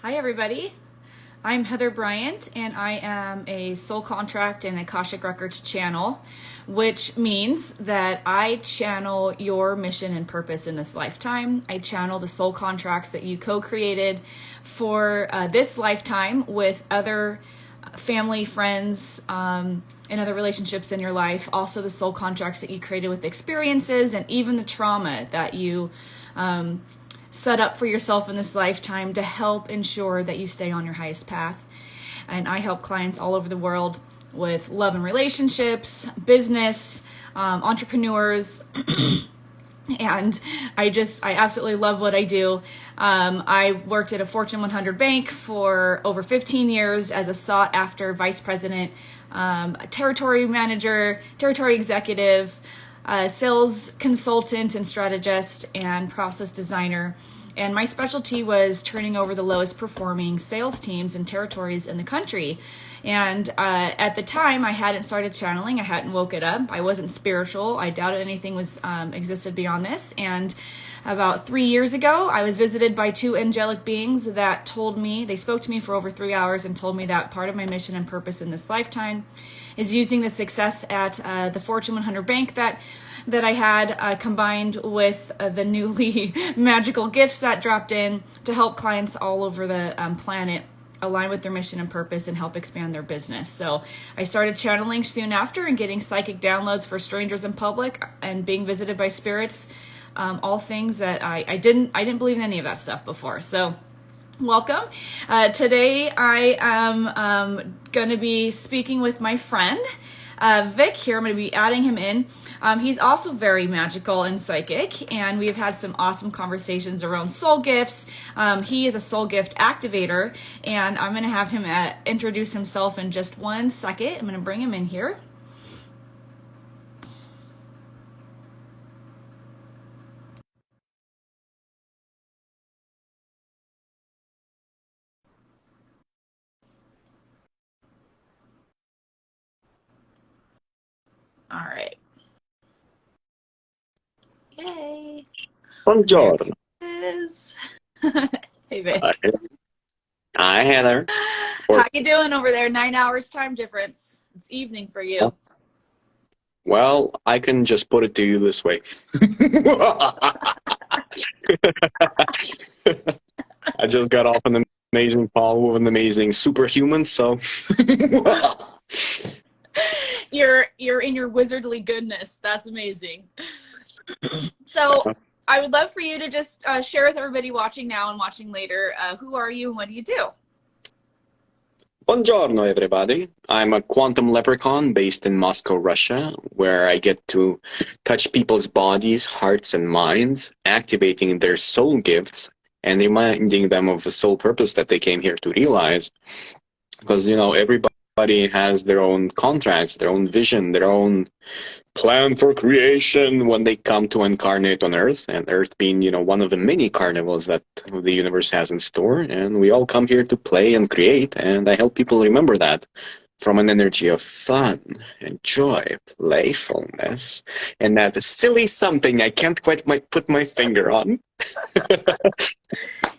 Hi, everybody. I'm Heather Bryant, and I am a Soul Contract and Akashic Records channel, which means that I channel your mission and purpose in this lifetime. I channel the soul contracts that you co-created for this lifetime with other family, friends, and other relationships in your life. Also, the soul contracts that you created with experiences and even the trauma that you set up for yourself in this lifetime to help ensure that you stay on your highest path. And I help clients all over the world with love and relationships, business, entrepreneurs, and I absolutely love what I do. I worked at a Fortune 100 bank for over 15 years as a sought after vice president, territory manager, territory executive, sales consultant and strategist, and process designer. And my specialty was turning over the lowest performing sales teams and territories in the country. And at the time, I hadn't started channeling. I hadn't woke it up. I wasn't spiritual. I doubted anything was existed beyond this. And about 3 years ago, I was visited by two angelic beings that told me, they spoke to me for over 3 hours and told me that part of my mission and purpose in this lifetime is using the success at the Fortune 100 bank that I had combined with the newly magical gifts that dropped in to help clients all over the planet align with their mission and purpose and help expand their business. So I started channeling soon after and getting psychic downloads for strangers in public and being visited by spirits, all things that I didn't believe in any of that stuff before. So welcome. Today I am going to be speaking with my friend, Vic here. I'm going to be adding him in. He's also very magical and psychic, and we've had some awesome conversations around soul gifts. He is a soul gift activator, and I'm going to have him introduce himself in just 1 second. I'm going to bring him in here. All right. Yay. There Buongiorno. he is. Hey, Vic. Hi, Hi, Heather. How you doing over there? 9 hours time difference. It's evening for you. Well, I can just put it to you this way. I just got off an amazing call with an amazing superhuman, so You're in your wizardly goodness. That's amazing. So I would love for you to just share with everybody watching now and watching later, who are you and what do you do? Buongiorno, everybody. I'm a quantum leprechaun based in Moscow, Russia, where I get to touch people's bodies, hearts, and minds, activating their soul gifts and reminding them of the soul purpose that they came here to realize. Because, you know, everybody has their own contracts, their own vision, their own plan for creation when they come to incarnate on Earth, and Earth being, you know, one of the many carnivals that the universe has in store. And we all come here to play and create, and I help people remember that from an energy of fun and joy, playfulness, and that silly something I can't quite put my finger on.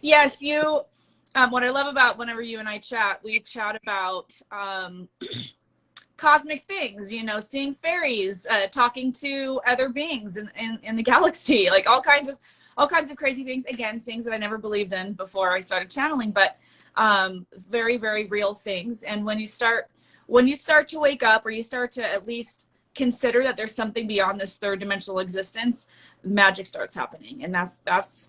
Yes, you. What I love about whenever you and I chat, we chat about cosmic things, you know, seeing fairies, talking to other beings in the galaxy, like all kinds of crazy things. Again, things that I never believed in before I started channeling, but very, very real things. And when you start to wake up, or you start to at least consider that there's something beyond this third dimensional existence, magic starts happening. And that's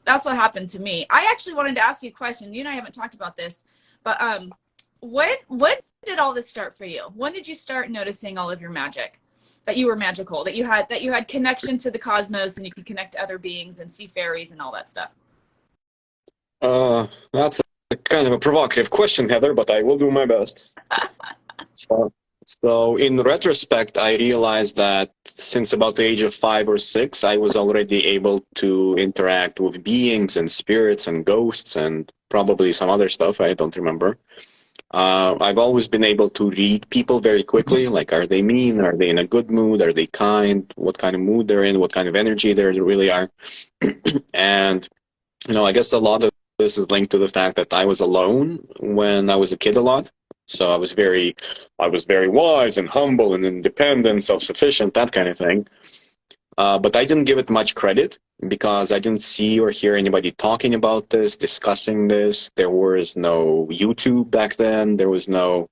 what happened to me. I actually wanted to ask you a question. You and I haven't talked about this, but what did all this start for you? When did you start noticing all of your magic, that you were magical, that you had connection to the cosmos and you could connect to other beings and see fairies and all that stuff? That's a kind of a provocative question, Heather, but I will do my best. So in retrospect, I realized that since about the age of 5 or 6, I was already able to interact with beings and spirits and ghosts and probably some other stuff. I don't remember. I've always been able to read people very quickly, like are they mean, are they in a good mood, are they kind, what kind of mood they're in, what kind of energy they really are. And, you know, I guess a lot of this is linked to the fact that I was alone when I was a kid a lot. So I was very wise and humble and independent, self-sufficient, that kind of thing. But I didn't give it much credit because I didn't see or hear anybody talking about this, discussing this. There was no YouTube back then. There was no,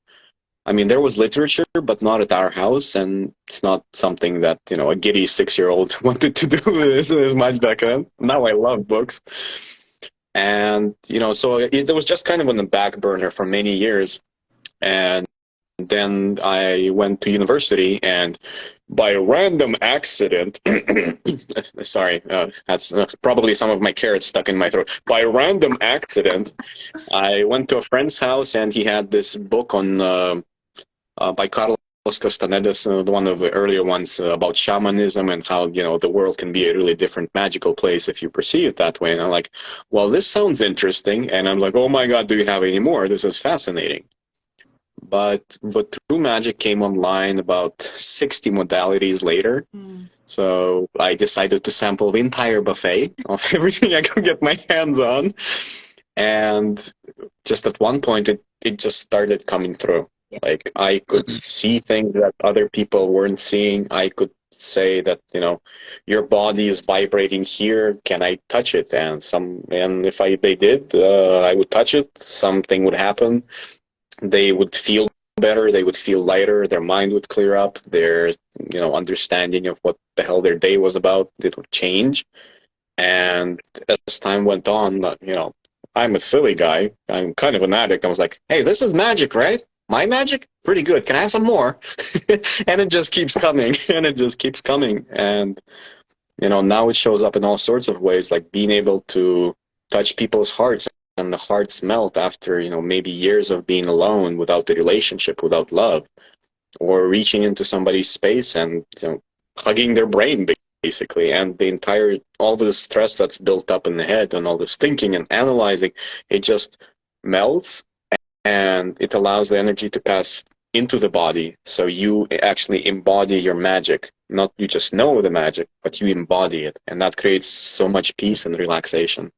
I mean, there was literature, but not at our house. And it's not something that, you know, a giddy 6-year-old wanted to do this as much back then. Now I love books. And, you know, so it was just kind of on the back burner for many years. And then I went to university, and by a random accident, sorry, that's probably some of my carrots stuck in my throat. By a random accident, I went to a friend's house, and he had this book on by Carlos Castaneda's, one of the earlier ones about shamanism and how, you know, the world can be a really different magical place if you perceive it that way. And I'm like, well, this sounds interesting. And I'm like, oh my God, do you have any more? This is fascinating. But True Magic came online about 60 modalities later. So I decided to sample the entire buffet of everything I could get my hands on. And just at one point, it just started coming through. Like, I could see things that other people weren't seeing. I could say that, you know, your body is vibrating here. Can I touch it? And if they did, I would touch it. Something would happen. They would feel better. They would feel lighter. Their mind would clear up. Their, you know, understanding of what the hell their day was about, it would change. And as time went on, you know, I'm a silly guy. I'm kind of an addict. I was like, hey, this is magic, right? My magic? Pretty good. Can I have some more? And it just keeps coming, and it just keeps coming. And, you know, now it shows up in all sorts of ways, like being able to touch people's hearts, and the hearts melt after, you know, maybe years of being alone without the relationship, without love, or reaching into somebody's space and, you know, hugging their brain, basically, and all the stress that's built up in the head and all this thinking and analyzing, it just melts, and it allows the energy to pass into the body. So you actually embody your magic. Not you just know the magic, but you embody it. And that creates so much peace and relaxation.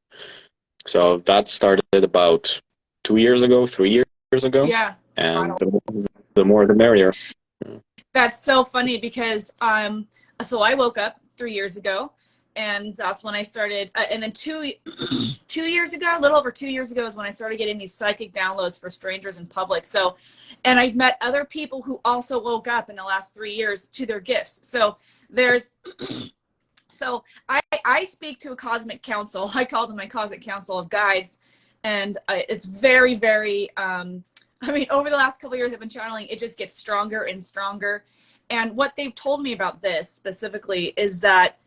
So that started about 2 years ago, 3 years ago. Yeah. And the more the merrier. That's so funny because so I woke up 3 years ago, and that's when I started, and then 2 years ago, a little over 2 years ago, is when I started getting these psychic downloads for strangers in public. So, and I've met other people who also woke up in the last 3 years to their gifts. So there's, so I speak to a cosmic council. I call them my cosmic council of guides, and it's very, very, I mean, over the last couple of years I've been channeling, it just gets stronger and stronger. And what they've told me about this specifically is that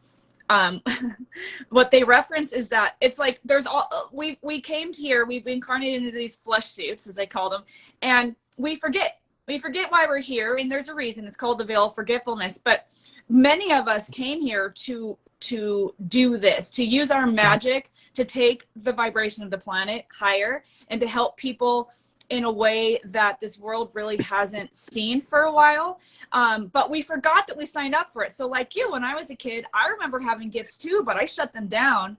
what they reference is that it's like there's all we came to here, we've incarnated into these flesh suits, as they call them, and we forget why we're here, and there's a reason. It's called the veil of forgetfulness. But many of us came here to do this, to use our magic to take the vibration of the planet higher and to help people in a way that this world really hasn't seen for a while. But we forgot that we signed up for it. So like you, when I was a kid, I remember having gifts too, but I shut them down.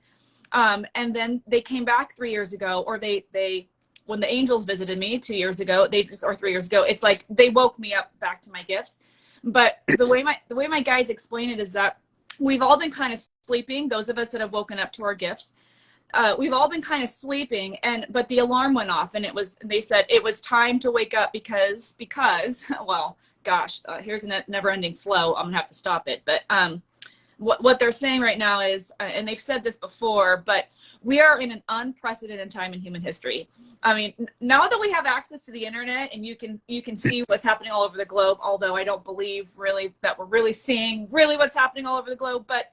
And then they came back 3 years ago, or they when the angels visited me 2 years ago, or 3 years ago, it's like they woke me up back to my gifts. But the way my guides explain it is that we've all been kind of sleeping, those of us that have woken up to our gifts. We've all been kind of sleeping, but the alarm went off, and they said it was time to wake up because well, gosh, here's a never-ending flow. I'm gonna have to stop it. But what they're saying right now is, and they've said this before, but we are in an unprecedented time in human history. I mean, now that we have access to the internet and you can see what's happening all over the globe, although I don't believe really that we're really seeing what's happening all over the globe, but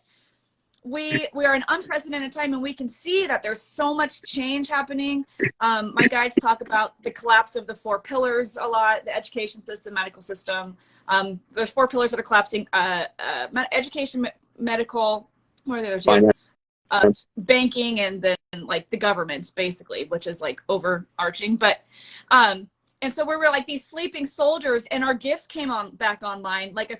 we are in unprecedented time, and we can see that there's so much change happening. My guides talk about the collapse of the 4 pillars a lot: the education system, medical system. There's 4 pillars that are collapsing: education, medical, what are the other 2? Banking, and then like the governments, basically, which is like overarching. But and so we were like these sleeping soldiers, and our gifts came back online like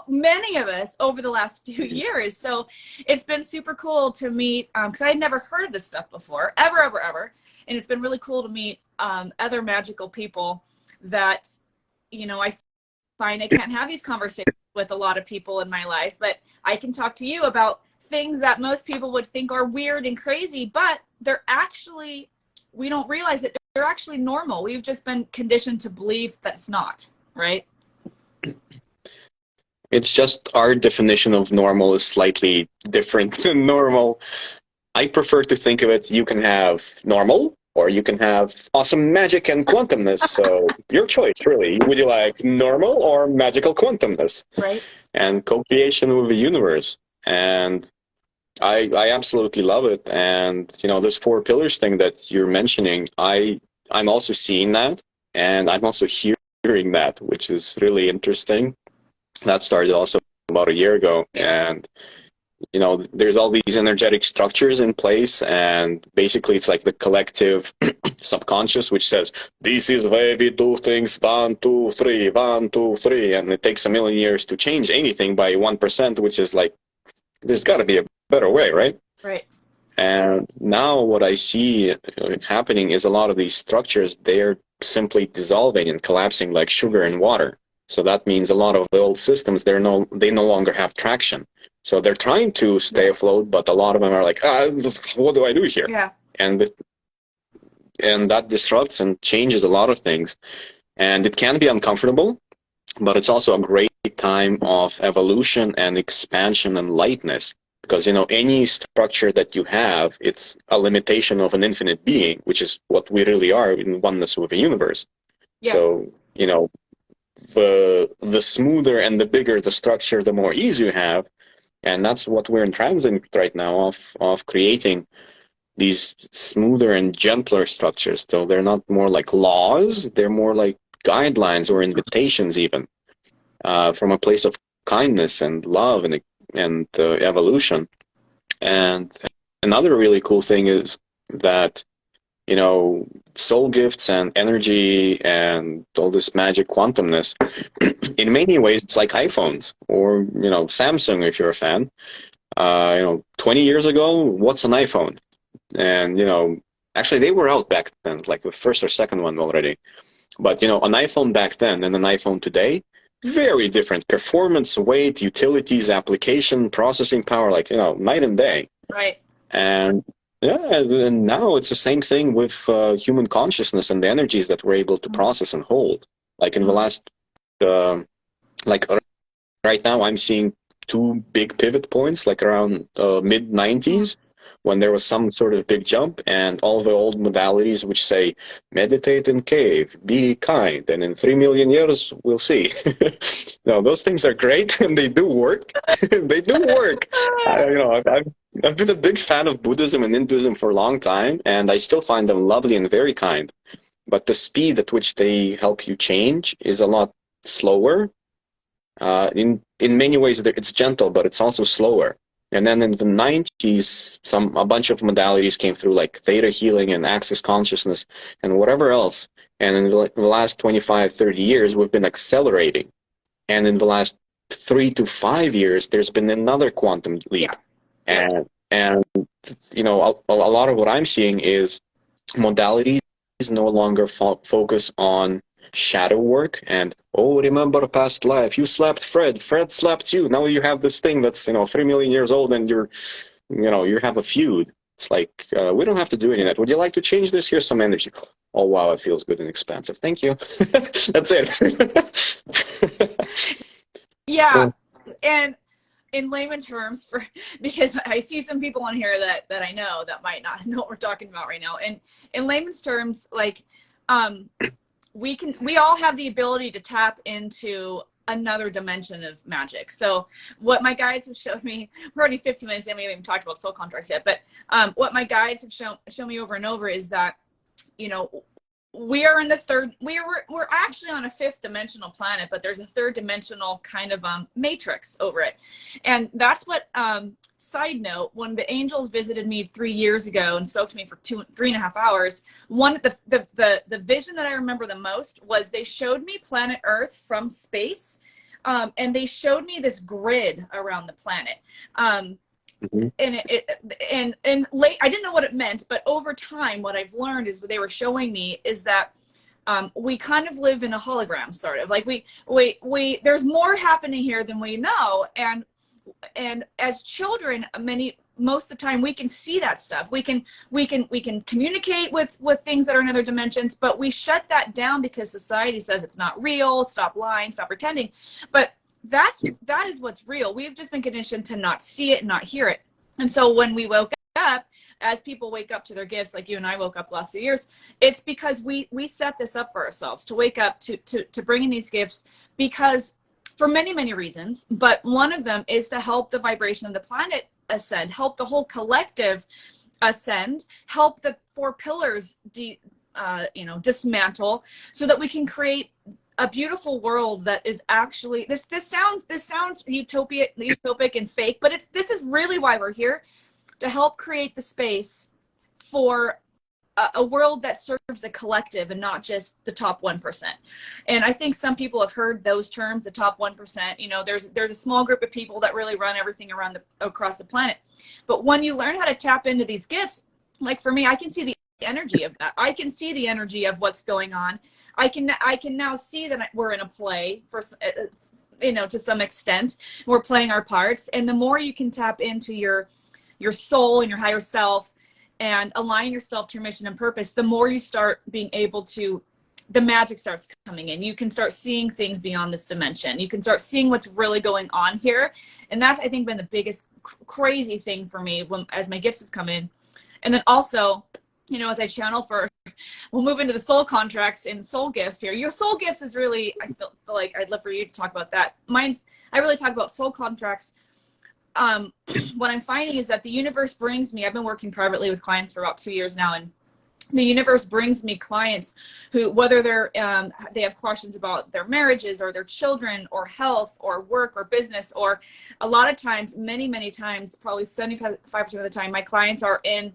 many of us over the last few years. So it's been super cool to meet, because I had never heard of this stuff before, ever. And it's been really cool to meet other magical people that, I find I can't have these conversations with a lot of people in my life, but I can talk to you about things that most people would think are weird and crazy, but they're actually, we don't realize it, they're actually normal. We've just been conditioned to believe that's not, right? It's just our definition of normal is slightly different than normal. I prefer to think of it, you can have normal, or you can have awesome magic and quantumness. So your choice, really. Would you like normal or magical quantumness? Right. And co-creation with the universe. And I absolutely love it. And, this 4 pillars thing that you're mentioning, I'm also seeing that. And I'm also hearing that, which is really interesting. That started also about a year ago. And there's all these energetic structures in place, and basically it's like the collective subconscious, which says, this is where we do things, 1, 2, 3, 1, 2, 3, and it takes a million years to change anything by 1%, which is like, there's got to be a better way, right? Right. And now what I see happening is a lot of these structures, they're simply dissolving and collapsing like sugar in water. So that means a lot of the old systems, they no longer have traction. So they're trying to stay afloat, but a lot of them are like, what do I do here? Yeah. And that disrupts and changes a lot of things. And it can be uncomfortable, but it's also a great time of evolution and expansion and lightness. Because, any structure that you have, it's a limitation of an infinite being, which is what we really are in oneness with the universe. Yeah. So, the smoother and the bigger the structure, the more ease you have. And that's what we're in transit right now of creating these smoother and gentler structures. So they're not more like laws, they're more like guidelines or invitations even, from a place of kindness and love and evolution. And another really cool thing is that, soul gifts and energy and all this magic quantumness, in many ways, it's like iPhones or, Samsung, if you're a fan. 20 years ago, what's an iPhone? And, actually they were out back then, like the first or second one already. But, an iPhone back then and an iPhone today, very different. Performance, weight, utilities, application, processing power, like, night and day. Right. And yeah, and now it's the same thing with human consciousness and the energies that we're able to process and hold. Like in the last, right now, I'm seeing 2 big pivot points, like around mid-90s, when there was some sort of big jump, and all the old modalities which say, meditate in cave, be kind, and in 3 million years, we'll see. No, those things are great, and they do work. They do work. I've been a big fan of Buddhism and Hinduism for a long time, and I still find them lovely and very kind. But the speed at which they help you change is a lot slower. In many ways, it's gentle, but it's also slower. And then in the 90s, a bunch of modalities came through, like theta healing and access consciousness and whatever else. And in the last 25, 30 years, we've been accelerating. And in the last 3 to 5 years, there's been another quantum leap. Yeah. And a lot of what I'm seeing is modalities no longer focus on shadow work and, remember past life, you slapped Fred slapped you, now you have this thing that's 3 million years old and you have a feud. It's like, we don't have to do any of that. Would you like to change this? Here's some energy. Oh wow, it feels good and expansive, thank you. That's it. Yeah. And in layman terms, because I see some people on here that I know that might not know what we're talking about right now, and in layman's terms, like, we all have the ability to tap into another dimension of magic. So what my guides have showed me, we're already 15 minutes in, we haven't even talked about soul contracts yet, but what my guides have shown me over and over is that, we are in the third, we're actually on a 5th dimensional planet, but there's a 3rd dimensional kind of matrix over it. And that's what, side note, when the angels visited me 3 years ago and spoke to me for 3.5 hours, the vision that I remember the most was they showed me planet Earth from space, And they showed me this grid around the planet. Mm-hmm. And late, I didn't know what it meant, but over time, what I've learned is what they were showing me is that we kind of live in a hologram, sort of like there's more happening here than we know. And as children, most of the time we can see that stuff. We can communicate with things that are in other dimensions, but we shut that down because society says it's not real. Stop lying, stop pretending. But that is what's real. We've just been conditioned to not see it and not hear it. And so when we woke up, as people wake up to their gifts, like you and I woke up the last few years, it's because we set this up for ourselves to wake up to bring in these gifts, because for many, many reasons, but one of them is to help the vibration of the planet ascend, help the whole collective ascend, help the four pillars dismantle, so that we can create a beautiful world that is actually this sounds utopic and fake, but this is really why we're here, to help create the space for a world that serves the collective and not just the top 1%. And I think some people have heard those terms, the top 1%. There's a small group of people that really run everything across the planet. But when you learn how to tap into these gifts, like for me, I can see the energy of that. I can see the energy of what's going on. I can now see that we're in a play for to some extent. We're playing our parts, and the more you can tap into your soul and your higher self and align yourself to your mission and purpose, the more you start being able to, the magic starts coming in. You can start seeing things beyond this dimension. You can start seeing what's really going on here. And that's, I think, been the biggest crazy thing for me as my gifts have come in. And then also, as I channel we'll move into the soul contracts and soul gifts here. Your soul gifts is really, I feel like I'd love for you to talk about that. I really talk about soul contracts. What I'm finding is that the universe brings me, I've been working privately with clients for about 2 years now, and the universe brings me clients who, whether they have questions about their marriages or their children or health or work or business, or a lot of times, many times, probably 75% of the time, my clients are in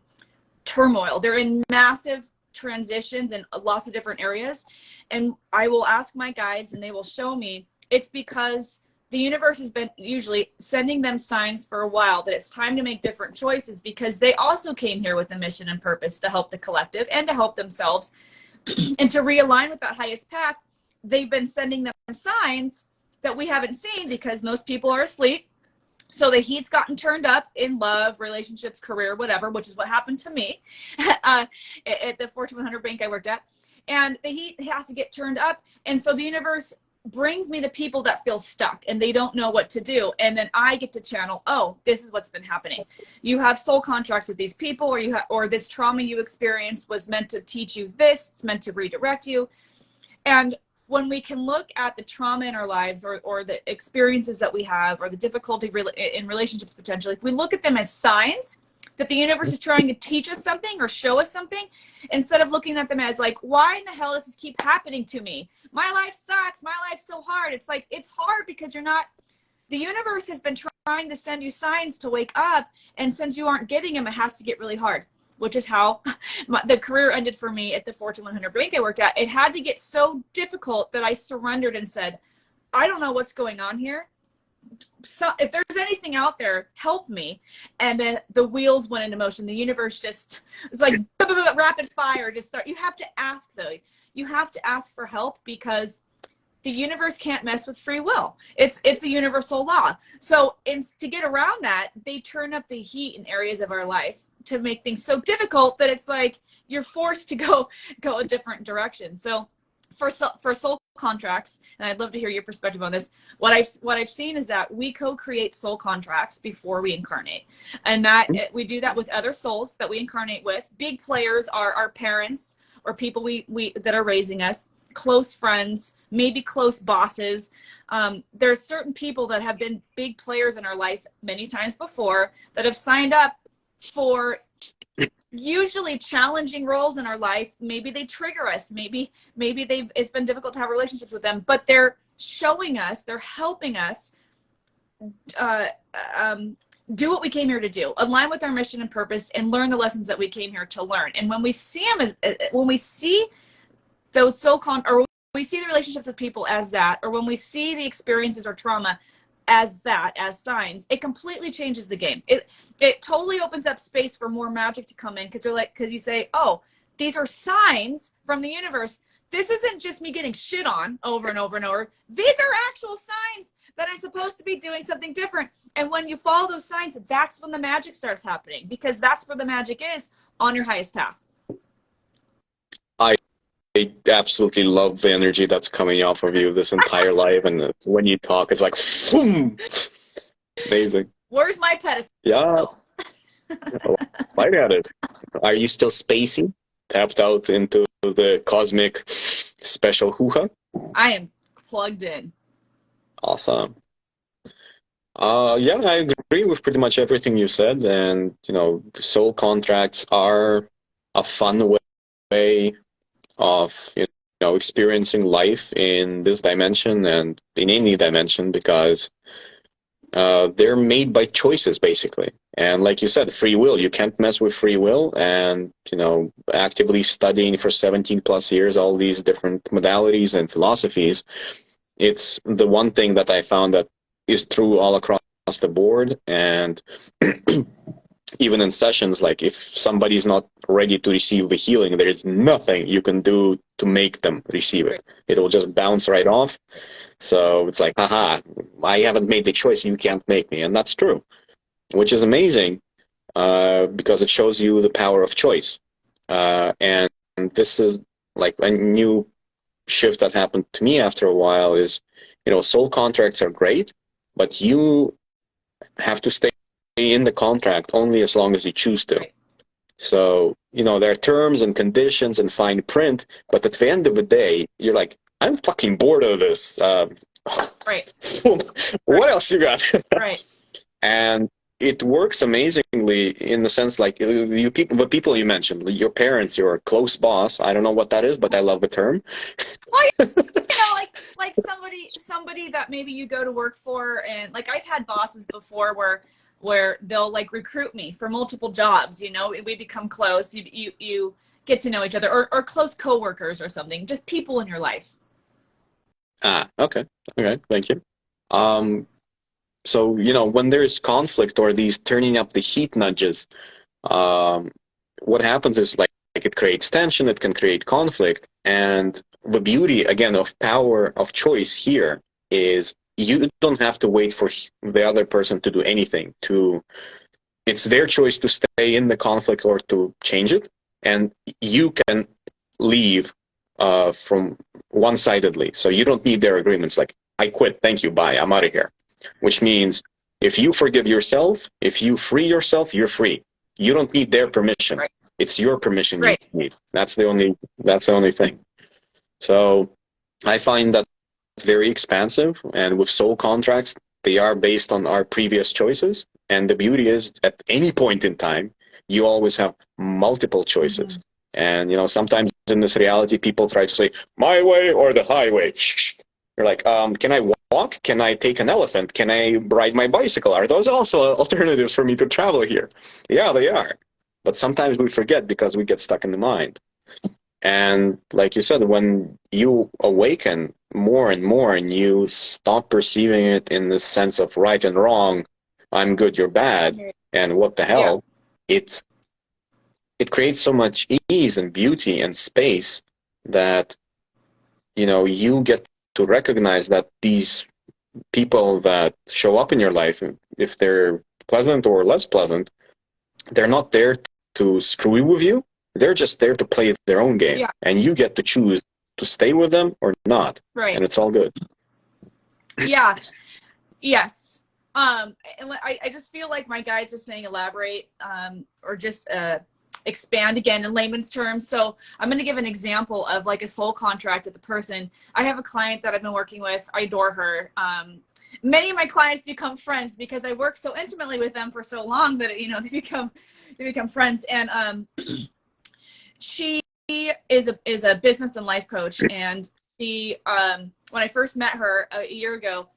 turmoil. They're in massive transitions in lots of different areas. And I will ask my guides and they will show me it's because the universe has been usually sending them signs for a while that it's time to make different choices, because they also came here with a mission and purpose to help the collective and to help themselves and to realign with that highest path. They've been sending them signs that we haven't seen because most people are asleep. So the heat's gotten turned up in love, relationships, career, whatever, which is what happened to me at the Fortune 100 bank I worked at. And the heat has to get turned up. And so the universe brings me the people that feel stuck and they don't know what to do. And then I get to channel, oh, this is what's been happening. You have soul contracts with these people, or this trauma you experienced was meant to teach you this, it's meant to redirect you. And when we can look at the trauma in our lives, or the experiences that we have, or the difficulty in relationships potentially, if we look at them as signs that the universe is trying to teach us something or show us something, instead of looking at them as like, why in the hell does this keep happening to me? My life sucks. My life's so hard. It's like, it's hard because the universe has been trying to send you signs to wake up. And since you aren't getting them, it has to get really hard, which is how the career ended for me at the Fortune 100 bank I worked at. It had to get so difficult that I surrendered and said, I don't know what's going on here. So if there's anything out there, help me. And then the wheels went into motion. The universe just, it's like rapid fire. You have to ask though. You have to ask for help, because the universe can't mess with free will. It's a universal law. So to get around that, they turn up the heat in areas of our life to make things so difficult that it's like you're forced to go a different direction. So for soul contracts, and I'd love to hear your perspective on this, what I've seen is that we co-create soul contracts before we incarnate, and that we do that with other souls that we incarnate with. Big players are our parents or people we that are raising us, close friends, maybe close bosses. There's certain people that have been big players in our life many times before that have signed up for usually challenging roles in our life. Maybe they trigger us. Maybe it's been difficult to have relationships with them, but they're showing us, they're helping us do what we came here to do, align with our mission and purpose, and learn the lessons that we came here to learn. And when we see them when we see those or we see the relationships with people as that, or when we see the experiences or trauma as that, as signs, it completely changes the game. It totally opens up space for more magic to come in, because you're like, because you say, oh, these are signs from the universe. This isn't just me getting shit on over and over and over. These are actual signs that I'm supposed to be doing something different. And when you follow those signs, that's when the magic starts happening, because that's where the magic is, on your highest path. I absolutely love the energy that's coming off of you this entire life, and when you talk, it's like, boom, amazing. Where's my pedestal? Yeah, I got it. Are you still spacey? Tapped out into the cosmic special hoo-ha? I am plugged in. Awesome. Yeah, I agree with pretty much everything you said, and soul contracts are a fun way of experiencing life in this dimension and in any dimension, because they're made by choices, basically. And like you said, free will, you can't mess with free will. And actively studying for 17 plus years all these different modalities and philosophies, it's the one thing that I found that is true all across the board. And even in sessions, like if somebody's not ready to receive the healing, there is nothing you can do to make them receive it. It will just bounce right off. So it's like, haha, I haven't made the choice, you can't make me. And that's true, which is amazing, because it shows you the power of choice. And this is like a new shift that happened to me after a while is, soul contracts are great, but you have to stay in the contract only as long as you choose to. So, there are terms and conditions and fine print, but at the end of the day, you're like, I'm fucking bored of this. Right. What else you got? Right. And it works amazingly in the sense, like, the people you mentioned, your parents, your close boss. I don't know what that is, but I love the term. Well, like somebody that maybe you go to work for, and like I've had bosses before where they'll like recruit me for multiple jobs. We become close. You get to know each other, or close coworkers or something. Just people in your life. Okay, thank you. So when there's conflict or these turning up the heat nudges, what happens is like it creates tension. It can create conflict, and the beauty again of power of choice here is you don't have to wait for the other person to do anything. It's their choice to stay in the conflict or to change it, and you can leave from one-sidedly. So you don't need their agreements. Like, I quit, thank you, bye, I'm out of here. Which means if you forgive yourself, if you free yourself, you're free. You don't need their permission. Right. It's your permission you need. That's the only thing. So I find that very expansive, and with soul contracts, they are based on our previous choices. And the beauty is, at any point in time, you always have multiple choices. Mm-hmm. And sometimes in this reality, people try to say my way or the highway. You're like, can I walk? Can I take an elephant? Can I ride my bicycle? Are those also alternatives for me to travel here? Yeah, they are. But sometimes we forget because we get stuck in the mind. And like you said, when you awaken more and more and you stop perceiving it in the sense of right and wrong, I'm good, you're bad, and what the hell, it creates so much ease and beauty and space that you get to recognize that these people that show up in your life, if they're pleasant or less pleasant, they're not there to screw with you. They're just there to play their own game, and you get to choose to stay with them or not. Right. And it's all good. Yeah. Yes. And I just feel like my guides are saying elaborate, or just expand again in layman's terms. So I'm going to give an example of like a soul contract with the person. I have a client that I've been working with. I adore her. Many of my clients become friends because I work so intimately with them for so long that they become friends. And she is a business and life coach, and she when I first met her a year ago,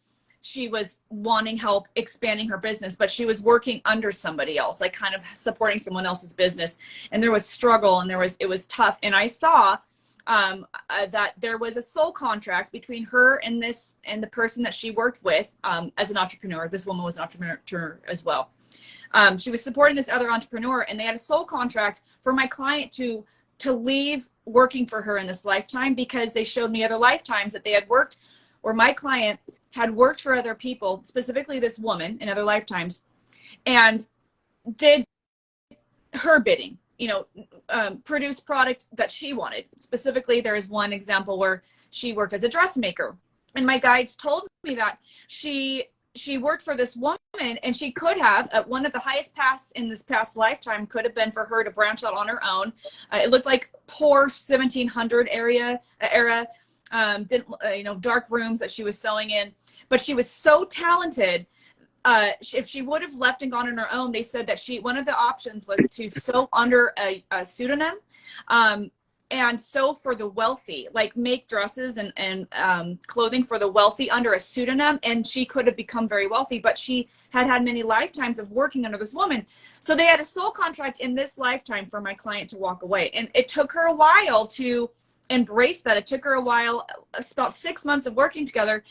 she was wanting help expanding her business, but she was working under somebody else, like kind of supporting someone else's business. And there was struggle, and it was tough. And I saw that there was a soul contract between her and the person that she worked with as an entrepreneur. This woman was an entrepreneur as well. She was supporting this other entrepreneur, and they had a soul contract for my client to leave working for her in this lifetime, because they showed me other lifetimes that they had worked, or my client had worked for other people, specifically this woman in other lifetimes, and did her bidding, produce product that she wanted. Specifically, there is one example where she worked as a dressmaker, and my guides told me that she worked for this woman, and she could have, one of the highest paths in this past lifetime could have been for her to branch out on her own. It looked like poor 1700 era, dark rooms that she was sewing in, but she was so talented. If she would have left and gone on her own, they said that one of the options was to sew under a pseudonym, and sew for the wealthy, like make dresses and clothing for the wealthy under a pseudonym. And she could have become very wealthy, but she had many lifetimes of working under this woman. So they had a soul contract in this lifetime for my client to walk away. And it took her a while to embrace that. It took her a while, about 6 months of working together.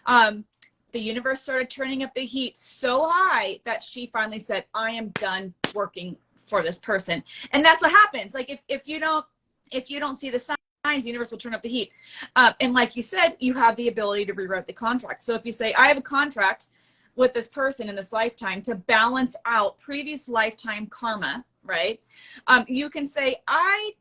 The universe started turning up the heat so high that she finally said, I am done working for this person. And that's what happens. Like if you don't see the signs, the universe will turn up the heat. And like you said, you have the ability to rewrite the contract. So if you say, I have a contract with this person in this lifetime to balance out previous lifetime karma, right? You can say, I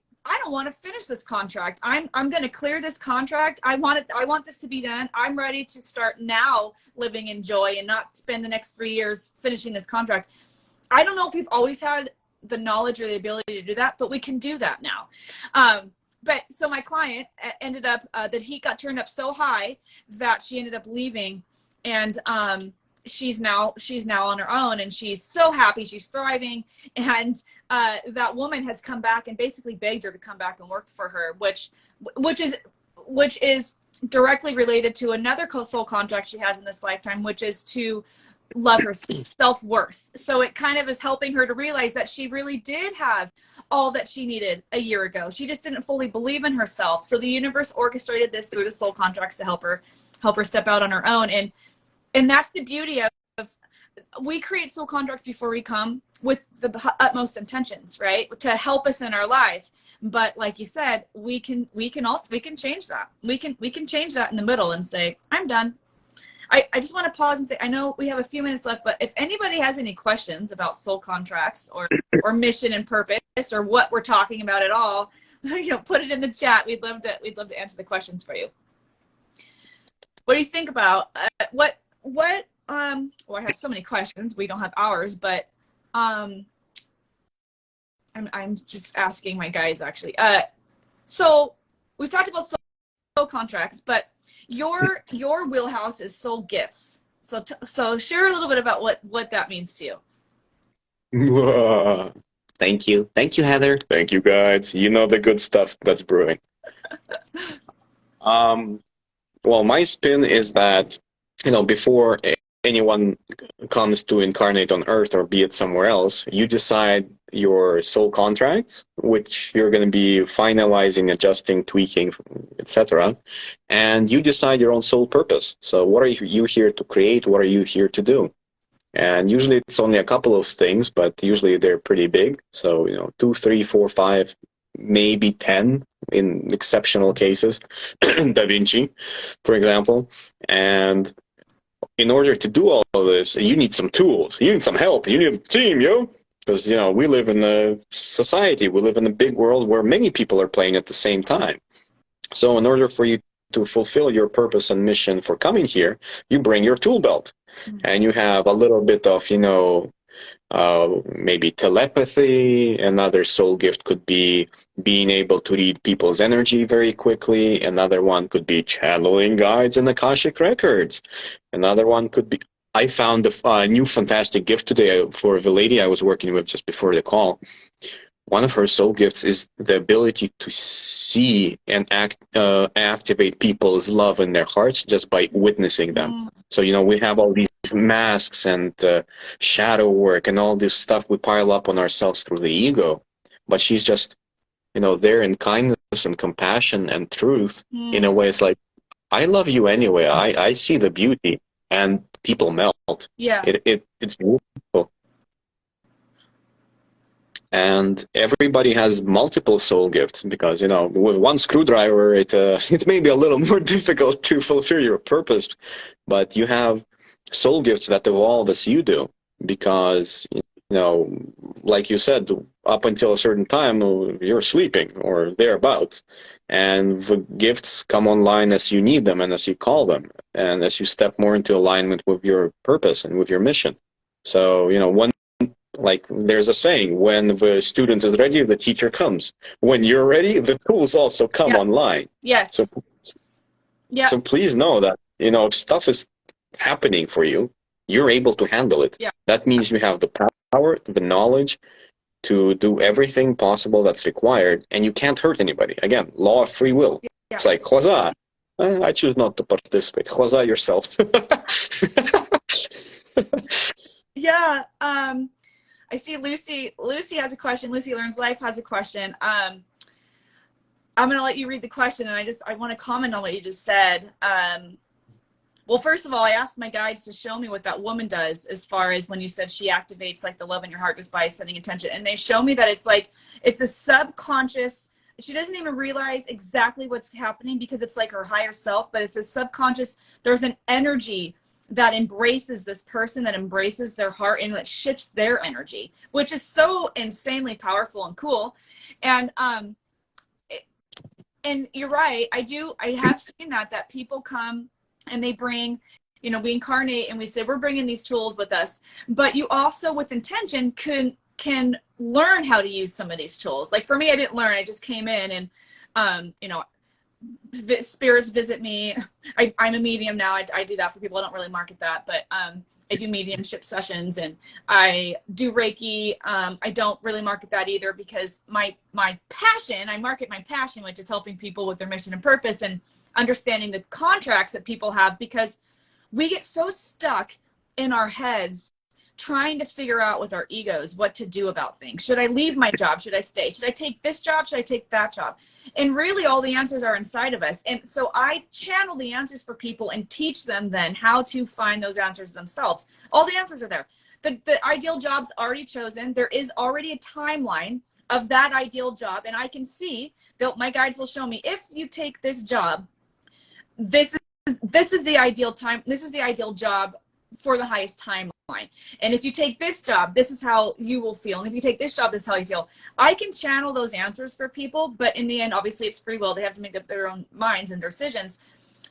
don't want to finish this contract. I'm going to clear this contract. I want this to be done. I'm ready to start now living in joy and not spend the next 3 years finishing this contract. I don't know if we've always had the knowledge or the ability to do that, but we can do that now. But so my client ended up, the heat got turned up so high that she ended up leaving, and she's now on her own, and she's so happy, she's thriving. And that woman has come back and basically begged her to come back and work for her, which is directly related to another soul contract she has in this lifetime, which is to love her self-worth. So it kind of is helping her to realize that she really did have all that she needed a year ago. She just didn't fully believe in herself. So the universe orchestrated this through the soul contracts to help her step out on her own. And that's the beauty of, we create soul contracts before we come with the utmost intentions, right? To help us in our life. But like you said, we can change that. We can change that in the middle and say, I'm done. I just want to pause and say, I know we have a few minutes left, but if anybody has any questions about soul contracts or mission and purpose, or what we're talking about at all, put it in the chat. We'd love to answer the questions for you. What do you think about well, I have so many questions. We don't have hours, but I'm just asking my guides, actually. So we've talked about soul contracts, but your wheelhouse is soul gifts. So share a little bit about what that means to you. Thank you, Heather. Thank you, guys. You know the good stuff that's brewing. Well, my spin is that before anyone comes to incarnate on Earth, or be it somewhere else, you decide your soul contracts, which you're going to be finalizing, adjusting, tweaking, etc. And you decide your own soul purpose. So what are you here to create? What are you here to do? And usually it's only a couple of things, but usually they're pretty big. So, 2, 3, 4, 5, maybe 10 in exceptional cases. Da Vinci, for example. And in order to do all of this, you need some tools. You need some help. You need a team, yo. Because, we live in a society. We live in a big world where many people are playing at the same time. So in order for you to fulfill your purpose and mission for coming here, you bring your tool belt. Mm-hmm. And you have a little bit of, maybe telepathy. Another soul gift could be being able to read people's energy very quickly. Another one could be channeling guides and Akashic records. Another one could be, I found a new fantastic gift today for the lady I was working with just before the call. One of her soul gifts is the ability to see and activate people's love in their hearts just by witnessing them. Mm. So, we have all these masks and shadow work and all this stuff we pile up on ourselves through the ego. But she's just, there in kindness and compassion and truth in a way. It's like, I love you anyway. I see the beauty, and people melt. Yeah. It's beautiful. And everybody has multiple soul gifts because, with one screwdriver, it may be a little more difficult to fulfill your purpose, but you have soul gifts that evolve as you do because, like you said, up until a certain time, you're sleeping or thereabouts. And the gifts come online as you need them and as you call them and as you step more into alignment with your purpose and with your mission. So, like there's a saying, when the student is ready, the teacher comes. When you're ready, the tools also come online. Yes. So please know that, if stuff is happening for you, you're able to handle it. Yeah. That means you have the power, the knowledge to do everything possible that's required, and you can't hurt anybody. Again, law of free will. Yeah. It's like, huzzah, I choose not to participate. Huzzah yourself. Yeah. I see Lucy has a question. Lucy Learns Life has a question. I'm going to let you read the question, and I want to comment on what you just said. Well, first of all, I asked my guides to show me what that woman does as far as when you said she activates like the love in your heart just by setting attention. And they show me that it's a subconscious, she doesn't even realize exactly what's happening because it's like her higher self, but it's a subconscious, there's an energy that embraces this person, that embraces their heart, and that shifts their energy, which is so insanely powerful and cool. And you're right. I have seen that people come and they bring, we incarnate and we say, we're bringing these tools with us, but you also with intention can learn how to use some of these tools. Like for me, I didn't learn, I just came in and, spirits visit me. I'm a medium now. I do that for people. I don't really market that, but I do mediumship sessions and I do Reiki. I don't really market that either because my passion, I market my passion, which is helping people with their mission and purpose and understanding the contracts that people have, because we get so stuck in our heads trying to figure out with our egos what to do about things. Should I leave my job? Should I stay? Should I take this job? Should I take that job? And really all the answers are inside of us. And so I channel the answers for people and teach them then how to find those answers themselves. All the answers are there. The ideal job's already chosen. There is already a timeline of that ideal job. And I can see that my guides will show me, if you take this job, this is the ideal time. This is the ideal job for the highest timeline. And if you take this job, this is how you will feel. And if you take this job, this is how you feel. I can channel those answers for people, but in the end, obviously it's free will. They have to make up their own minds and decisions.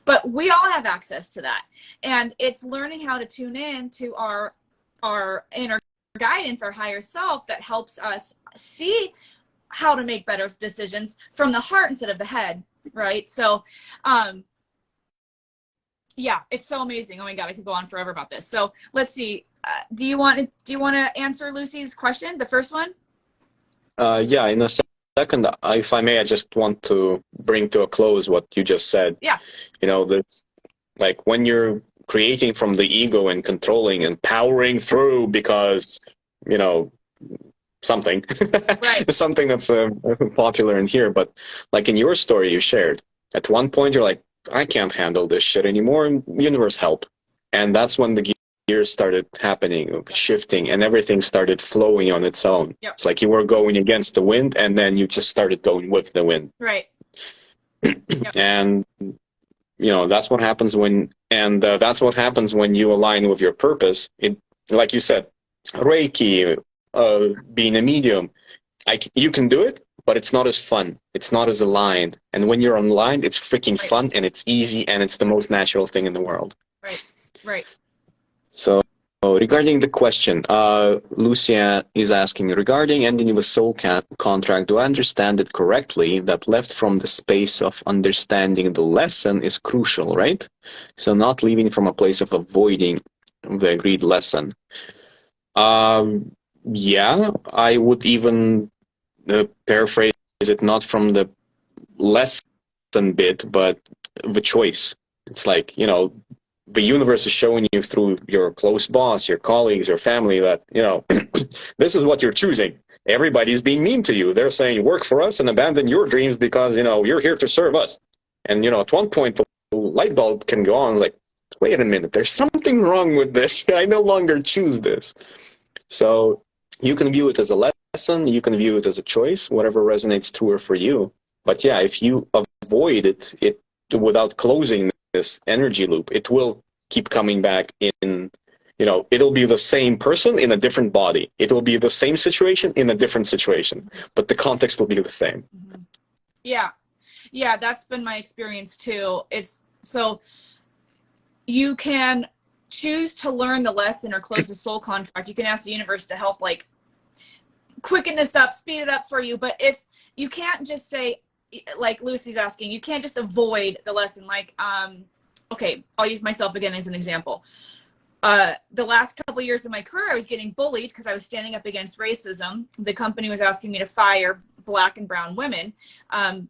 But we all have access to that. And it's learning how to tune in to our inner guidance, our higher self, that helps us see how to make better decisions from the heart instead of the head, right? So, yeah, it's so amazing. Oh my God, I could go on forever about this. So let's see. Do you want to answer Lucy's question, the first one? Yeah, in a second, if I may, I just want to bring to a close what you just said. Yeah. That's like when you're creating from the ego and controlling and powering through because, something, right. Something that's popular in here. But like in your story you shared, at one point you're like, I can't handle this shit anymore, and universe help. And that's when the gears started happening, shifting, and everything started flowing on its own. Yep. It's like you were going against the wind, and then you just started going with the wind. Right. Yep. And that's what happens that's what happens when you align with your purpose. Like you said, Reiki, being a medium, you can do it, but it's not as fun. It's not as aligned. And when you're aligned, it's freaking right. Fun, and it's easy, and it's the most natural thing in the world. Right. So regarding the question, Lucia is asking, regarding ending with soul contract, do I understand it correctly that left from the space of understanding the lesson is crucial, right? So not leaving from a place of avoiding the agreed lesson. Yeah, I would even paraphrase it, not from the lesson bit, but the choice. It's like, the universe is showing you through your close boss, your colleagues, your family that, this is what you're choosing. Everybody's being mean to you. They're saying, work for us and abandon your dreams because, you're here to serve us. And, at one point, the light bulb can go on like, wait a minute, there's something wrong with this. I no longer choose this. So you can view it as a lesson. You can view it as a choice, whatever resonates truer for you. But yeah, if you avoid it without closing this energy loop, it will keep coming back in, it'll be the same person in a different body. It will be the same situation in a different situation, but the context will be the same. Yeah. Yeah, that's been my experience too. It's so you can choose to learn the lesson or close the soul contract. You can ask the universe to help like quicken this up, speed it up for you. But if you can't just say, like Lucy's asking, you can't just avoid the lesson. Like, okay, I'll use myself again as an example. The last couple of years of my career, I was getting bullied because I was standing up against racism. The company was asking me to fire Black and brown women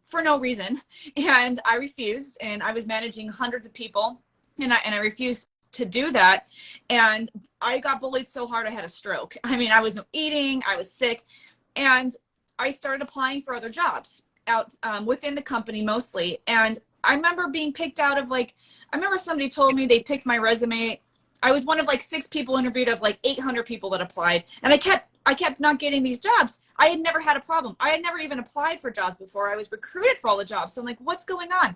for no reason. And I refused, and I was managing hundreds of people, and I refused to do that. And I got bullied so hard I had a stroke. I mean, I wasn't eating, I was sick, and I started applying for other jobs out within the company mostly. And I remember being picked out of I remember somebody told me they picked my resume. I was one of 6 people interviewed of 800 people that applied. And I kept not getting these jobs. I had never had a problem. I had never even applied for jobs before. I was recruited for all the jobs. So I'm like, what's going on?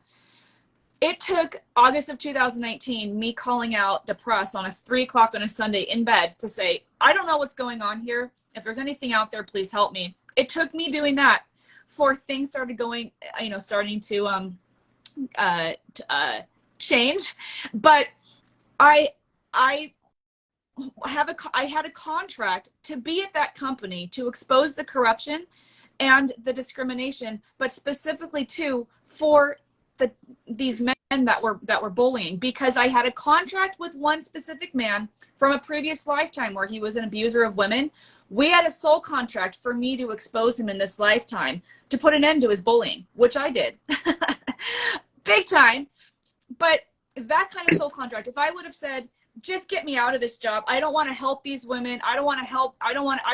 It took August of 2019, me calling out depressed on 3 o'clock on a Sunday in bed to say, I don't know what's going on here. If there's anything out there, please help me. It took me doing that for things started going, starting to change. But I had a contract to be at that company to expose the corruption and the discrimination, but specifically too for these men that were bullying, because I had a contract with one specific man from a previous lifetime where he was an abuser of women. We had a soul contract for me to expose him in this lifetime to put an end to his bullying, which I did big time. But that kind of soul contract, if I would have said, just get me out of this job, I don't want to help these women, I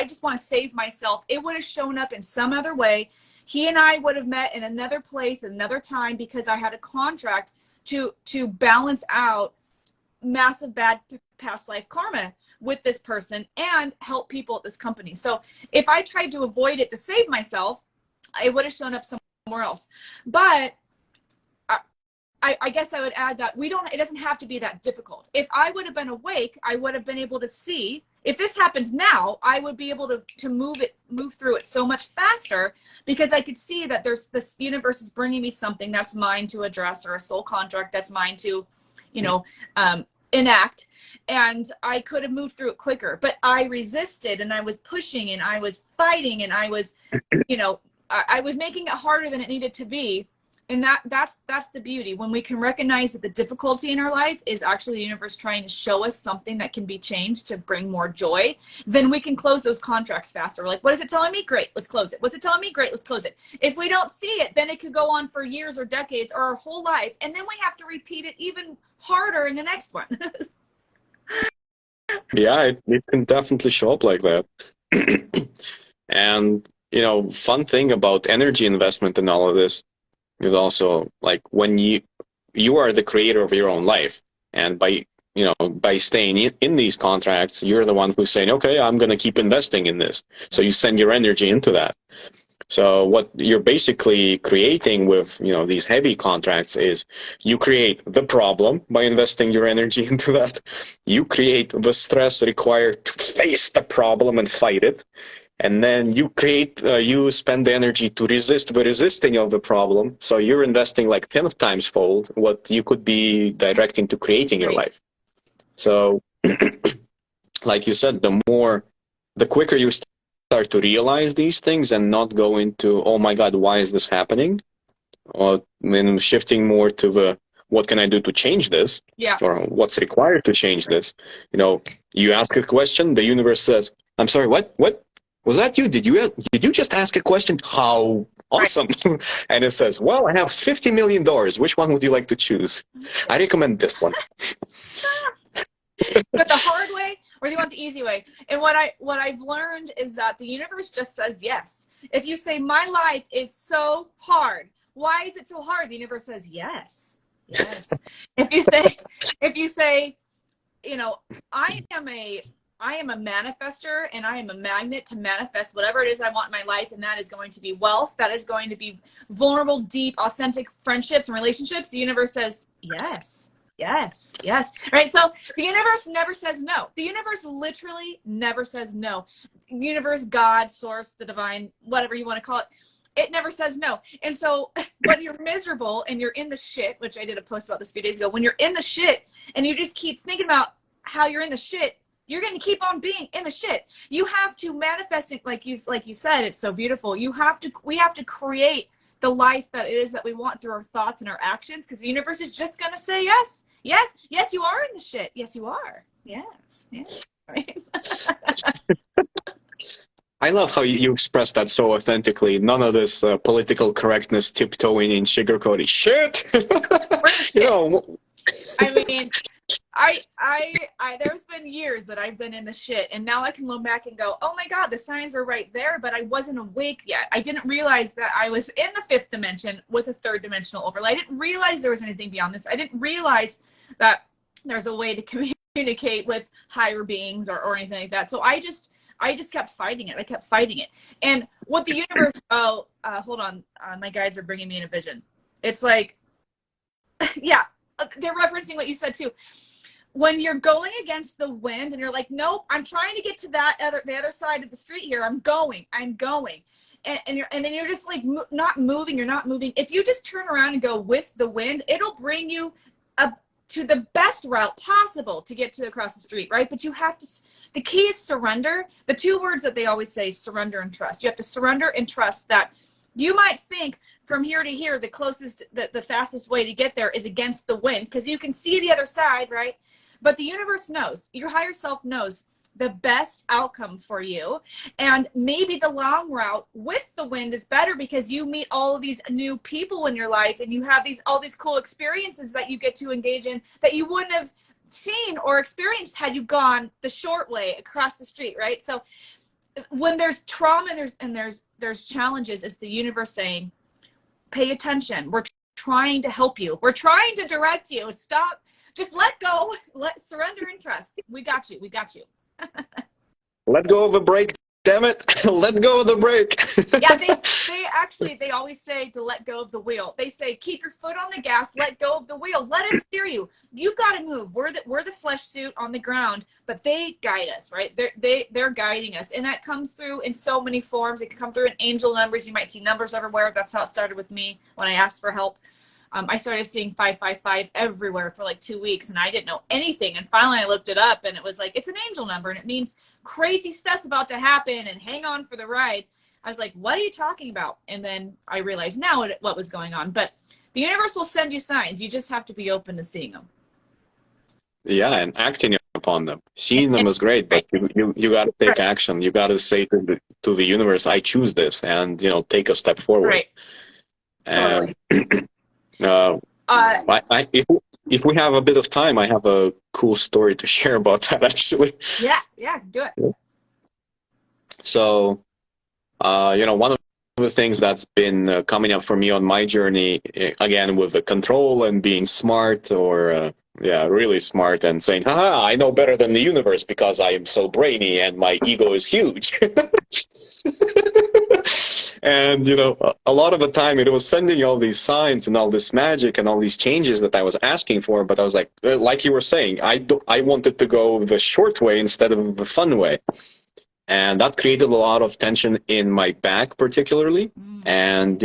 just want to save myself, it would have shown up in some other way. He and I would have met in another place, another time, because I had a contract to balance out massive bad past life karma with this person and help people at this company. So if I tried to avoid it to save myself, it would have shown up somewhere else. But I guess I would add that it doesn't have to be that difficult. If I would have been awake, I would have been able to see. If this happened now, I would be able to move through it so much faster, because I could see that this universe is bringing me something that's mine to address, or a soul contract that's mine to, enact, and I could have moved through it quicker. But I resisted, and I was pushing, and I was fighting, and I was, I was making it harder than it needed to be. And that's the beauty. When we can recognize that the difficulty in our life is actually the universe trying to show us something that can be changed to bring more joy, then we can close those contracts faster. We're like, what is it telling me? Great, let's close it. What's it telling me? Great, let's close it. If we don't see it, then it could go on for years or decades or our whole life. And then we have to repeat it even harder in the next one. Yeah, it can definitely show up like that. And, fun thing about energy investment and all of this is also when you are the creator of your own life, and by staying in these contracts, you're the one who's saying, okay, I'm going to keep investing in this. So you send your energy into that. So what you're basically creating with these heavy contracts is you create the problem by investing your energy into that. You create the stress required to face the problem and fight it. And then you spend the energy to resist the resisting of the problem. So you're investing 10 times fold what you could be directing to creating your life. So like you said, the quicker you start to realize these things and not go into, oh my God, why is this happening? Or then shifting more to the, what can I do to change this? Yeah. Or what's required to change this? You ask a question, the universe says, I'm sorry, what? was that you? Did you just ask a question? How Right. awesome. And it says, well, I have $50 million. Which one would you like to choose? I recommend this one. But the hard way, or do you want the easy way? And what I've learned is that the universe just says yes. If you say my life is so hard, why is it so hard? The universe says yes. Yes. If you say, you know, I am a manifester, and I am a magnet to manifest whatever it is I want in my life, and that is going to be wealth, that is going to be vulnerable, deep, authentic friendships and relationships. The universe says yes. Yes, yes. Right. So the universe never says no. The universe literally never says no. Universe, God, source, the divine, whatever you want to call it, it never says no. And so when you're miserable and you're in the shit, which I did a post about this a few days ago, when you're in the shit and you just keep thinking about how you're in the shit, you're going to keep on being in the shit. You have to manifest it, like you said. It's so beautiful. We have to create the life that it is that we want through our thoughts and our actions, because the universe is just going to say yes. Yes, yes, you are in the shit. Yes, you are. Yes, yes. Right? I love how you express that so authentically. None of this political correctness, tiptoeing in sugarcoating shit. We're in the You shit. know, I mean, there's been years that I've been in the shit, and now I can look back and go, oh my God, the signs were right there, but I wasn't awake yet. I didn't realize that I was in the fifth dimension with a third dimensional overlay. I didn't realize there was anything beyond this. I didn't realize that there's a way to communicate with higher beings or anything like that. So I just kept fighting it. I kept fighting it. And what the universe, hold on. My guides are bringing me in a vision. It's like, yeah, they're referencing what you said too. When you're going against the wind and you're like, nope, I'm trying to get to the other side of the street here. I'm going. And then you're just like not moving. You're not moving. If you just turn around and go with the wind, it'll bring you up to the best route possible to get to across the street, right? But you have to, the key is surrender. The two words that they always say, surrender and trust. You have to surrender and trust that you might think from here to here, the closest, the fastest way to get there is against the wind, because you can see the other side, right? But the universe knows, your higher self knows the best outcome for you. And maybe the long route with the wind is better, because you meet all of these new people in your life, and you have all these cool experiences that you get to engage in that you wouldn't have seen or experienced had you gone the short way across the street, right? So when there's trauma and there's challenges, it's the universe saying, pay attention. We're trying to help you. We're trying to direct you. Stop. Just let go. Surrender and trust. We got you. We got you. let go of a brake, damn it. Let go of the brake. Yeah, they always say to let go of the wheel. They say, keep your foot on the gas, let go of the wheel. Let us steer you. You've got to move. We're the flesh suit on the ground, but they guide us, right? They're guiding us. And that comes through in so many forms. It can come through in angel numbers. You might see numbers everywhere. That's how it started with me when I asked for help. I started seeing 555 everywhere for like 2 weeks, and I didn't know anything. And finally I looked it up, and it was like, it's an angel number, and it means crazy stuff's about to happen, and hang on for the ride. I was like, what are you talking about? And then I realized now what was going on. But the universe will send you signs. You just have to be open to seeing them. Yeah, and acting upon them. Seeing them is great, but you got to take action. You got to say to the universe, I choose this, and take a step forward. Right. And if we have a bit of time, I have a cool story to share about that, actually. Yeah, do it. So, one of the things that's been coming up for me on my journey, again, with the control and being smart, or really smart, and saying, haha, I know better than the universe because I am so brainy and my ego is huge. And, a lot of the time it was sending all these signs and all this magic and all these changes that I was asking for, but I was like you were saying, I wanted to go the short way instead of the fun way. And that created a lot of tension in my back, particularly. And,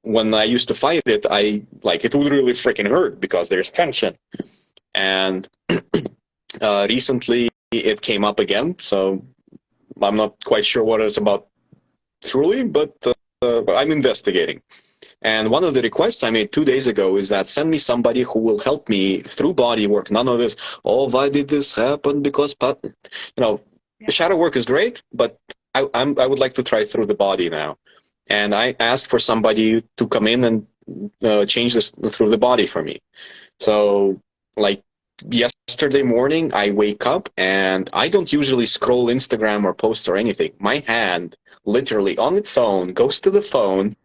when I used to fight it, it would really freaking hurt because there's tension. And recently it came up again, so I'm not quite sure what it's about truly, but I'm investigating. And one of the requests I made 2 days ago is that send me somebody who will help me through body work. None of this, why did this happen? Because, the shadow work is great, but I would like to try through the body now. And I asked for somebody to come in and change this through the body for me. So, like yesterday morning, I wake up and I don't usually scroll Instagram or post or anything. My hand literally on its own goes to the phone.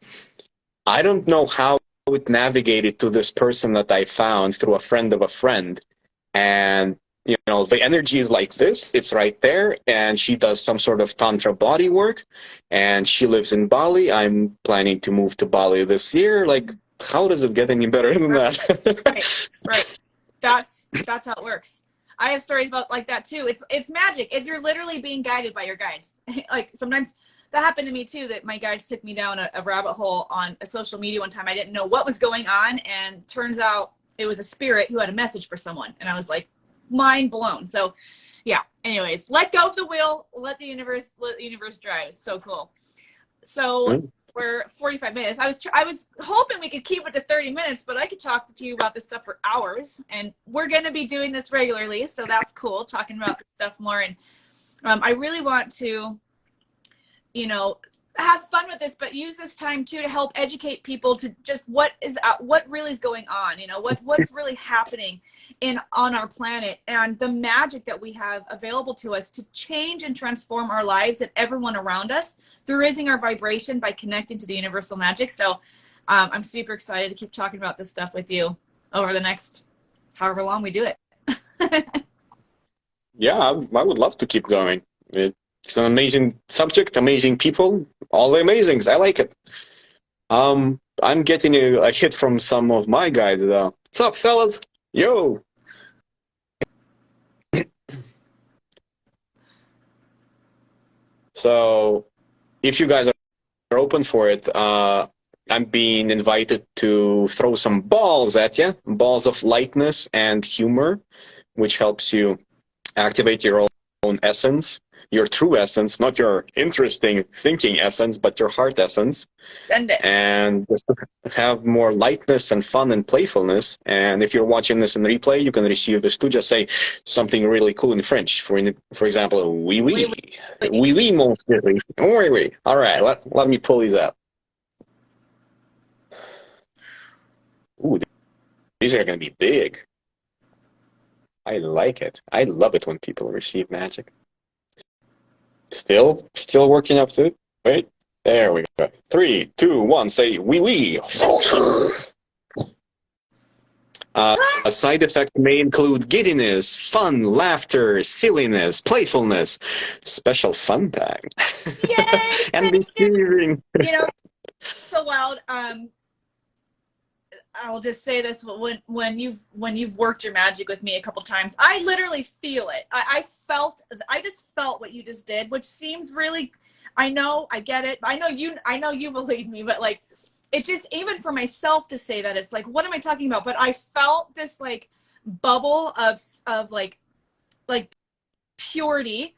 I don't know how it navigated to this person that I found through a friend of a friend. And, you know, the energy is like this, it's right there. And she does some sort of Tantra body work. And she lives in Bali. I'm planning to move to Bali this year. Like, how does it get any better than that? Right. That's how it works. I have stories about like that too. It's magic. If you're literally being guided by your guides. Like sometimes that happened to me too, that my guides took me down a rabbit hole on a social media one time. I didn't know what was going on, and turns out it was a spirit who had a message for someone, and I was like mind blown. So yeah, anyways, let go of the wheel, let the universe drive. It's so cool. So we're 45 minutes. I was hoping we could keep it to 30 minutes, but I could talk to you about this stuff for hours, and we're going to be doing this regularly, so that's cool, talking about this stuff more. And I really want to, you know, have fun with this, but use this time too to help educate people to just what really is going on, you know, what's really happening on our planet, and the magic that we have available to us to change and transform our lives and everyone around us through raising our vibration by connecting to the universal magic. So I'm super excited to keep talking about this stuff with you over the next however long we do it. Yeah, I would love to keep going. It's an amazing subject, amazing people, all the amazings. I like it. I'm getting a hit from some of my guys. What's up, fellas? Yo. So, if you guys are open for it, I'm being invited to throw some balls at you, balls of lightness and humor, which helps you activate your own essence. Your true essence, not your interesting thinking essence, but your heart essence. Send it. And just to have more lightness and fun and playfulness. And if you're watching this in replay, you can receive this too. Just say something really cool in French. For example, oui, oui. Oui, oui, mon chéri. Oui, oui. All right, let me pull these out. Ooh, these are going to be big. I like it. I love it when people receive magic. Still working up to it. Wait, there we go. 3, 2, 1. Say wee wee. A side effect may include giddiness, fun, laughter, silliness, playfulness, special fun time, Yay! and receiving. You know, so wild. I will just say this: when you've worked your magic with me a couple times, I literally feel it. I just felt what you just did, which seems really. I know, I get it. I know you believe me, but like, it just, even for myself to say that, it's like, what am I talking about? But I felt this like bubble of like purity.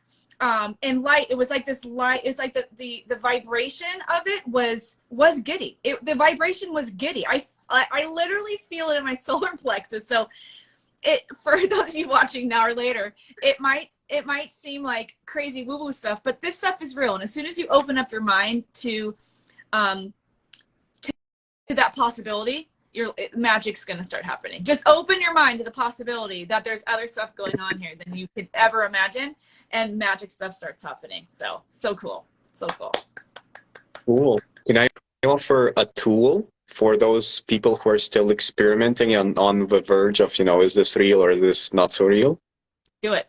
And light. It was like this light. It's like the vibration of it was giddy. The vibration was giddy. I literally feel it in my solar plexus. So for those of you watching now or later, it might seem like crazy woo woo stuff, but this stuff is real. And as soon as you open up your mind to that possibility, magic's going to start happening. Just open your mind to the possibility that there's other stuff going on here than you could ever imagine, and magic stuff starts happening. So cool. So cool. Cool. Can I offer a tool for those people who are still experimenting and on the verge of, you know, is this real or is this not so real? Do it.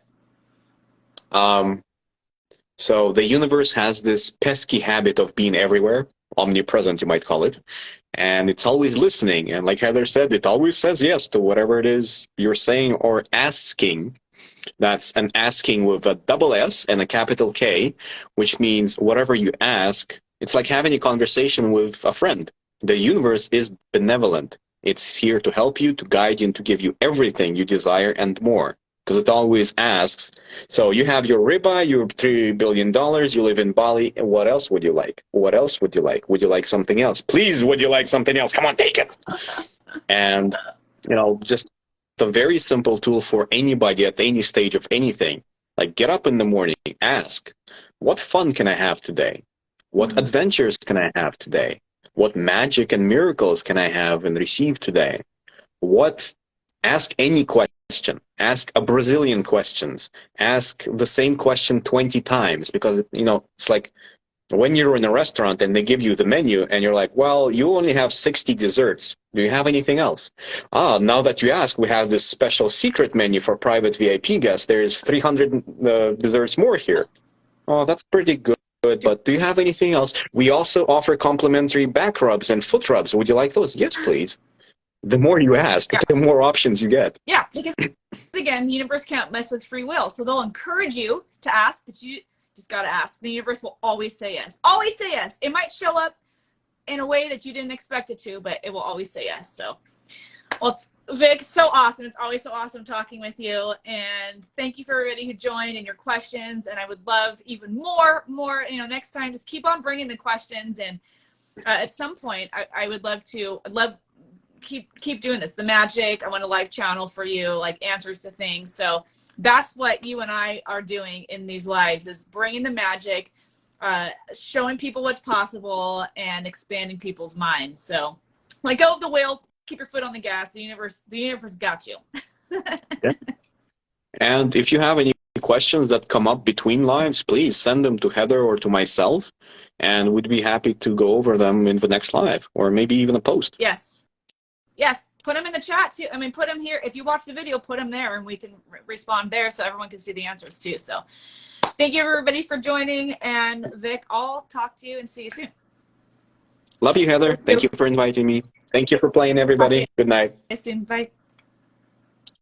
So the universe has this pesky habit of being everywhere, omnipresent, you might call it. And it's always listening. And like Heather said, it always says yes to whatever it is you're saying or asking. That's an asking with a double S and a capital K, which means whatever you ask, it's like having a conversation with a friend. The universe is benevolent. It's here to help you, to guide you, and to give you everything you desire and more. Because it always asks, so you have your ribeye, your $3 billion, you live in Bali, and what else would you like? What else would you like? Would you like something else? Please, would you like something else? Come on, take it. And, you know, just a very simple tool for anybody at any stage of anything. Like, get up in the morning, ask, what fun can I have today? What adventures can I have today? What magic and miracles can I have and receive today? Ask any question. Ask a Brazilian questions. Ask the same question 20 times, because, it's like when you're in a restaurant and they give you the menu and you're like, well, you only have 60 desserts. Do you have anything else? Now that you ask, we have this special secret menu for private VIP guests. There's 300 desserts more here. Oh, that's pretty good. But do you have anything else? We also offer complimentary back rubs and foot rubs. Would you like those? Yes, please. The more you ask, the more options you get. Yeah, because again, the universe can't mess with free will. So they'll encourage you to ask, but you just got to ask. The universe will always say yes. Always say yes. It might show up in a way that you didn't expect it to, but it will always say yes. So, well, Vic, so awesome. It's always so awesome talking with you. And thank you for everybody who joined and your questions. And I would love even more, next time, just keep on bringing the questions. And at some point, I would love keep doing this. The magic. I want a live channel for you, like answers to things. So that's what you and I are doing in these lives, is bringing the magic, showing people what's possible, and expanding people's minds. So let go of the wheel, keep your foot on the gas. The universe got you. Yeah. And if you have any questions that come up between lives, please send them to Heather or to myself, and we'd be happy to go over them in the next live, or maybe even a post. Yes, put them in the chat too. I mean, put them here. If you watch the video, put them there, and we can respond there so everyone can see the answers too. So thank you, everybody, for joining. And Vic, I'll talk to you and see you soon. Love you, Heather. Thank you for inviting me. Thank you for playing, everybody. Good night. See you soon. Bye.